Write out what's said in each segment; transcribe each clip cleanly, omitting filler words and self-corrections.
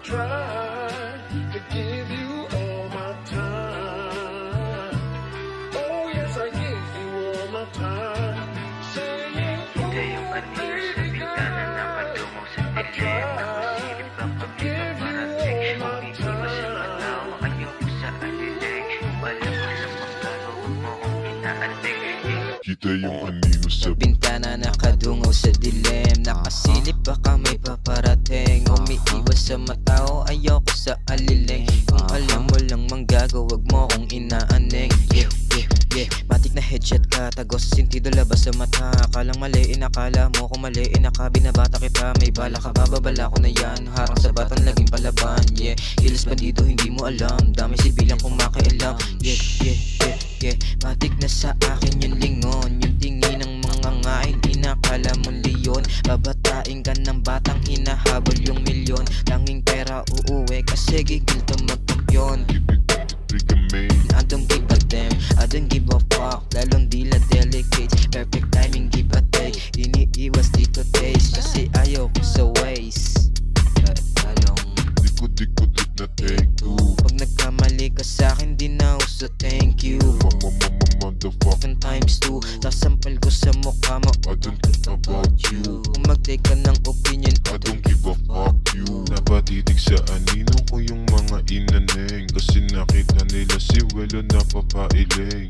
try to give you all my time. Oh yes, I give you all my time. Saying, Ito yung anino sa bintana na patungo sa dilim. Nakasilip ang pagkita parating. Kung hindi mo sa mataw, ayoko sa alilig. Kung alam ka sa magkano, huwag mo kong inaalig. Kita yung anino sa bintana nakadungaw sa dilim. Nakasilip baka may paparating. Umiiwas sa matao, ayoko sa aliling. Kung alam mo lang manggago, wag mo kong inaaning. Matik na headshot ka, tago sa sentido, labas sa mata. Akalang mali, inakala mo kung mali, inaka binabata kita. May bala ka, bababala ko na yan. Harang sa batang laging palaban, yeah. Kilos bandido, hindi mo alam. Dami sibilang kumakialam, yeah. Matik na sa akin yung lingon. Yung tingin ng mga ngain, inakala mo leon. Babatain ka ng batang hinahabol yung milyon. Tanging pera uuwi kasi gigil to magkampiyon. I don't give a damn, I don't give a fuck. Lalong di la delicate, perfect timing, give a take. Iniiwas dito taste, kasi ayaw ko sa waste. Talong Likod-likod na take two. pag nagkamali ka sa'kin, di na uso thank you. Motherfucker, Times 2, sasampal ko sa mukha mo. I don't care about you. Kung mag-take ka ng opinion, I don't give a fuck you. Napatitig sa anino ko yung mga inaneng. Kasi nakita nila si Welo na papailing.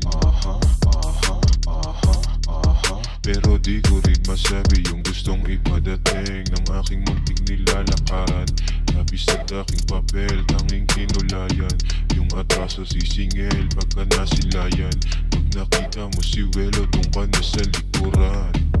Pero di ko rin masabi yung gustong ipadating ng aking munting nilalakaran. Labis sa aking papel, tanging kinulayan. Yung atraso sisingil pagka nasilayan. Pag nakita mo si Welo, doon ka na sa likuran.